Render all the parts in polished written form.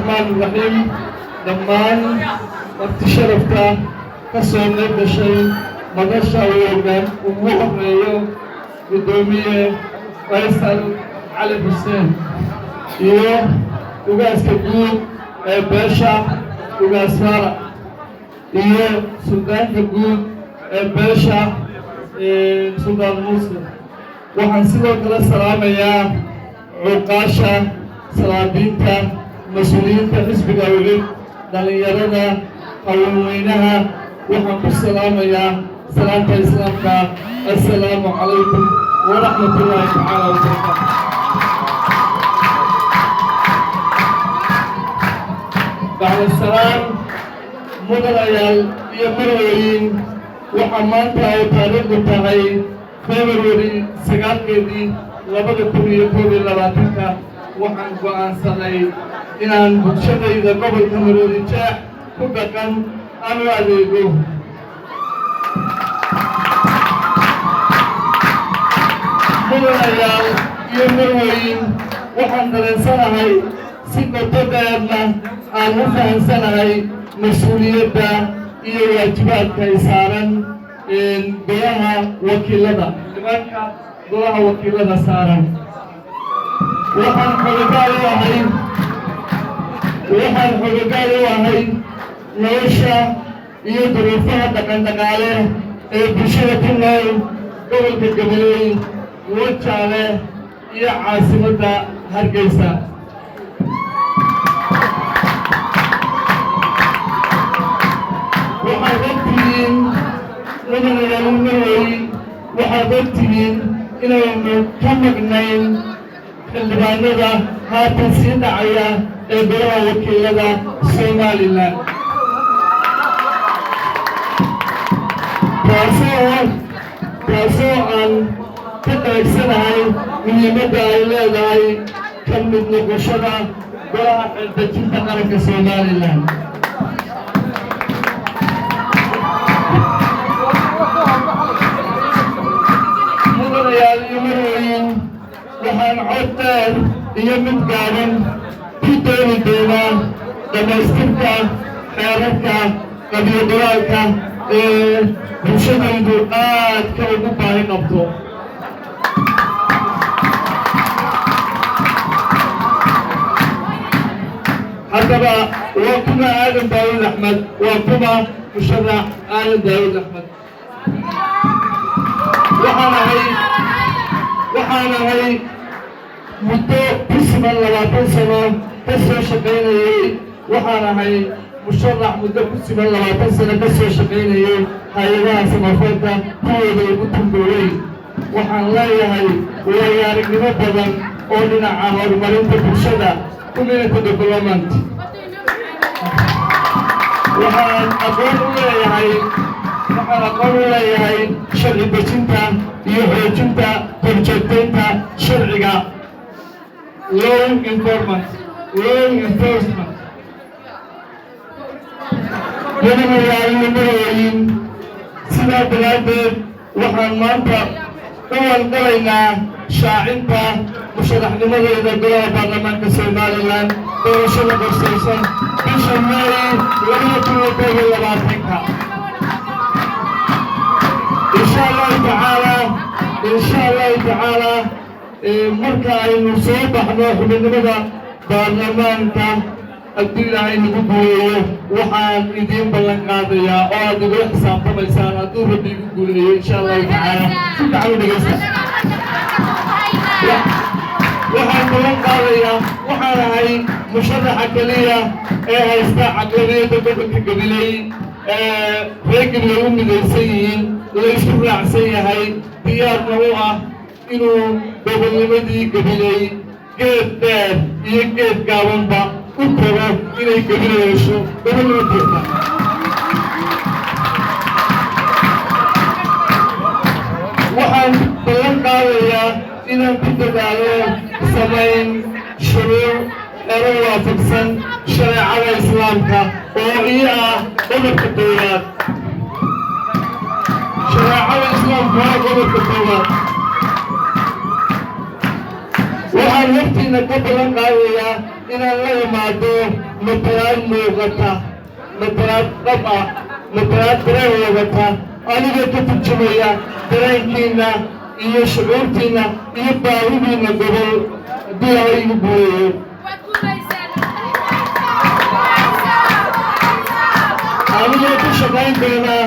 الرحمن الرحيم دمان وقت شرفته كسرنا بشيء مدرسة ويوم ومحريو قدومية فيصل علي حسين iyo ugaaska guud ee beesha ugaas Faarax iyo suldaanka guud ee beesha suldaan Muuse waxaan sidoo kale salaamayaa cuqaasha salaadiinta mas'uuliyiinta xisbiga weli dhalinyarada haweenweynaha waxaan ku salaamayaa salaanta islaamka assalaamu calaykum waraxmatullaahi tacaala wabarakaatu بعد السلام مدريال يمرين وحمانتا وتاريخ تاعي فبراير سجال كذي لبعض كوري لبعضك وحن قان سناي إن بتشتى إذا قبل كمروري جاء كوكان أنا عليه مدريال يمرين وحن درسنا هاي سيكوتوكانا aan u fahansanahay mas-uuliyadda iyo waajibaadka ay saaran golaha wakiilada nimanka golaha wakiilada saaran waxaan xogogaal u ahay nolosha iyo duruufaha dhaqan-dhaqaale ee bulshada ku nool gobolka Gabiley Wajaale iyo caasimadda Hargeysa waxaad ogtihiin inaynu ka maqnayn xildhibaanada haatan sii dhacaya ee golaha wakiilada Somaliland taasoo aan ka daagsanahay muhiimadda ay leedahay ka mid noqoshada golaha xildhibinta qaranka Somaliland waxaan codteen iyo mid gaaban ku dooni doonaa dhamaystirka xeerarka qabyadalaalka ee bulshadaydu aadka ugu baahi qabto haddaba waa kuma aadan daawud axmed waa kuma musharax aadan daawud axmed waxaan ahay muddo ku siman 20 sano ka soo shaqaynayay waxaan ahay musharax muddo ku siman 20 sano ka soo shaqaynayay hay'adaha samafalka kuwooda ugu dambeeyay waxaan leeyahay waayo-aragnimo badan oo dhinaca horumarinta bulshada community development waxaan aqoon u leeyahay sharci dejinta iyo xoojinta korjoogtaynta sharciga law enforcement madaxweynayaal sidaa daraaddeed waxaan maanta u walgalaynaa shaacinta musharaxnimadeeda golaha baarlamaanka Somaliland doorashada qorshaysan bisha May 2022 إن شاء الله تعالى مركا إنه صباح نوح من مدى برلمان كان الدنيا إنه بقوله وحان يدين بلنقاضية أو أدوه حساب طبعا سنة أدوه ربي بقوله إن شاء الله تعالى تعالوا نقصد وحان بلنقاضية وحان هاي مشرحة كلية هايستا عقلية تقبل كقبلي رجل يوم السيئين ليش رأسي هاي ديار نوعه إنه ببلمدي قبلي كيف دار يكيف قاوم با وكذا إنه قبلي يشو ببلمدي وحن بلنقاضية إنه بتدالو سمين شروع أروى فكسن شريعة الإسلام وهي قبل الدولات شريعة الإسلام قبل الدولات waxaan hortiina ka balan qaadayaa inaan la imaado matalaad muuqata matalaad dhab ah matalaad dareen wadata anigoo ka turjumaya dareenkiina iyo shucuurtiina iyo baahidiina gobol haddii alla igu guuleeyo anigoo ku shaqayn doonaa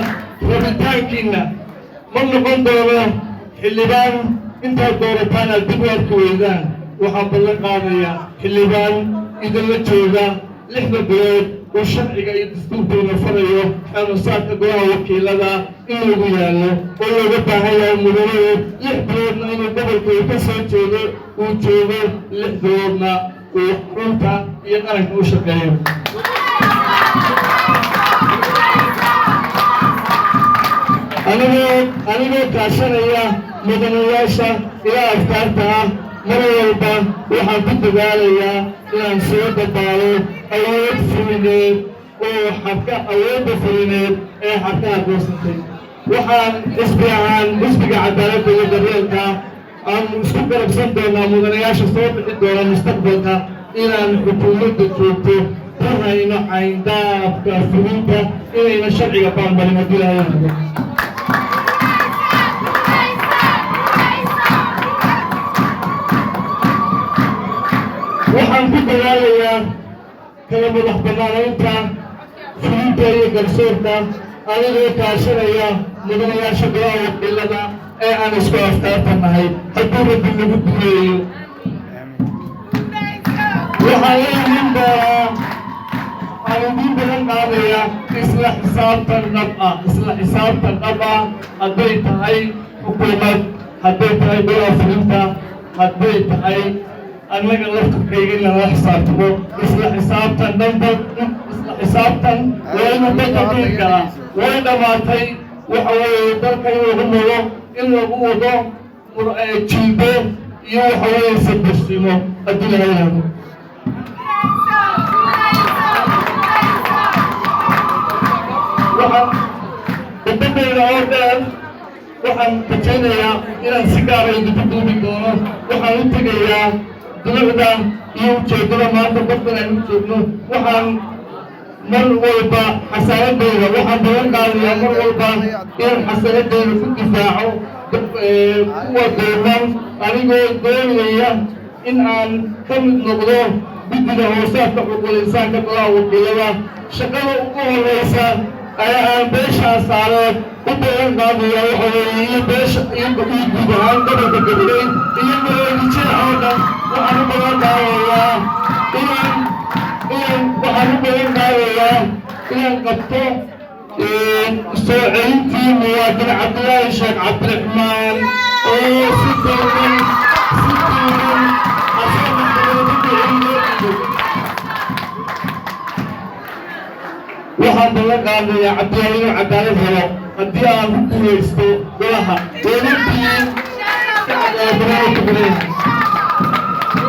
rabitaankiina ma noqon doono xildhibaan intaad doorataan aad dib u arki weydaan waxaan ballan qaadayaa xildhibaan idinla jooga 6 bilood oo sharciga iyo dastuurkooda farayo xanuunsaadka golaha wakiilada in lagu yaallo oo looga baahan yahay mudanayo 6 biloodna inuu gobolkooda ka soo joogo uu joogo 6 biloodna uu xarunta iyo qaranka u shaqeeyo anigoo kaashanaya mudanayaasha ilaa afkaarta ah mar walba waxaan ku dadaalayaa inaan soo dabaalo awood fulineed oo awoodda fulineed ee xarkaha goosatay waxaan xisbi ahaan xisbiga cadaaladda iyo daryeelka aanu isku garabsan doonaa mudanayaasha soo bixi doona mustaqbalka inaan xukuumadda joogto ku hayno cayndaabka fulinta inayna sharciga baalmarin haddii lahayaa waxaan ku dadaalayaa kala madax bannaanaynta fulinta iyo garsoorka anigoo kaashanaya mudanayaasha golaha wakiilada ee aan isku afkaarta nahay hadduu rabbi nagu duleeyo waxaan la imin doonaa aan idiin badan qaadaya isla xisaabtan dhab ah hadday tahay xukuumad hadday tahay golaha fulinta hadday tahay annaga laftarkayga in lala xisaabtamo isla xisaabtan waa inuu dadka dhihi karaa way dhammaatay waxa weeye dalka in lagu nogo in lagu wado jilbo iyo waxa weeye sabarsimo haddii laga yidhaahdo waxaan dadadayda oo dheer waxaan rajaynayaa inaan si gaara idinku duubi doono waxaan u tegayaa dulucda iyo ujeedada maanta dadkan aynu joogno waxaan mar walba xasaaladeyda waxaan balan qaadayaa mar walba inaan xasaaladeyda ku difaaco kuwa dooman anigoo doonaya in aan ka mid noqdo guddiga hoosaadka xuquuqul insaanka golaha wakiilada shaqada ugu horeysa ayaa aan beeshaa saareed u balan qaadaya waxa weeye iyo beesha iyo guud ahaan gobolka gabley iyo mareerijada oo dhan waxaan u balan qaadayaa inaan qabto soo celintii muwaadin cabdilaahi sheekh cabdiraxmaan oo si doonan waxaan balan qaadayaa cabdilaahi inuu cadaalad helo haddii aan ku guulaysto golaha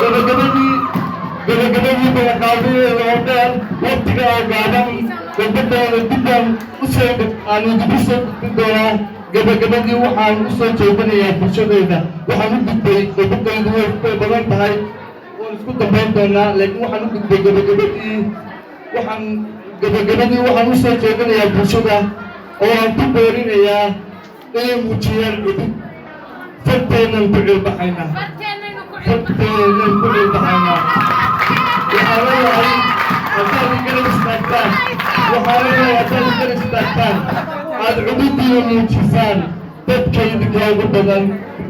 dowladii gabagabadii ballanqaadadeeda oo dheer waqtiga oo gaaban gabadooda dibaan aanu dibu soo gudbin doonaa gabagabadii waxaan u soo jeedinayaa bulshadeyda waxaan u gudbay gabadaydu way badan tahay waan isku dambayn doonaa laakiin waxaan u gudbay gabagabadii waxaan u soo jeedinayaa bulshada oo aan ku boorinayaa inay muujiyaan cudub farteennan ku cilbaxaynaa waxaa leeyahay haddaad garab istaagtaan aad cududiina muujisaan dadka idinka ugu badan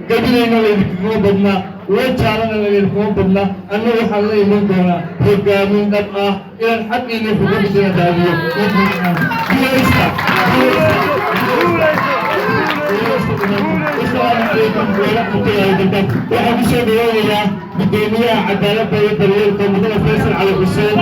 gabilayna idinkaguma badna wajaalana idinkuma badna anna waxaan la iman doonaa hogaamin dhab ah inaan xaqiina xuquuqdiina daadiyo السلام عليكم ورحمة الله وبركاته. وحاب الشيخ يا بدونية عدالة بين الدليل كمدير فيصل على الحسين.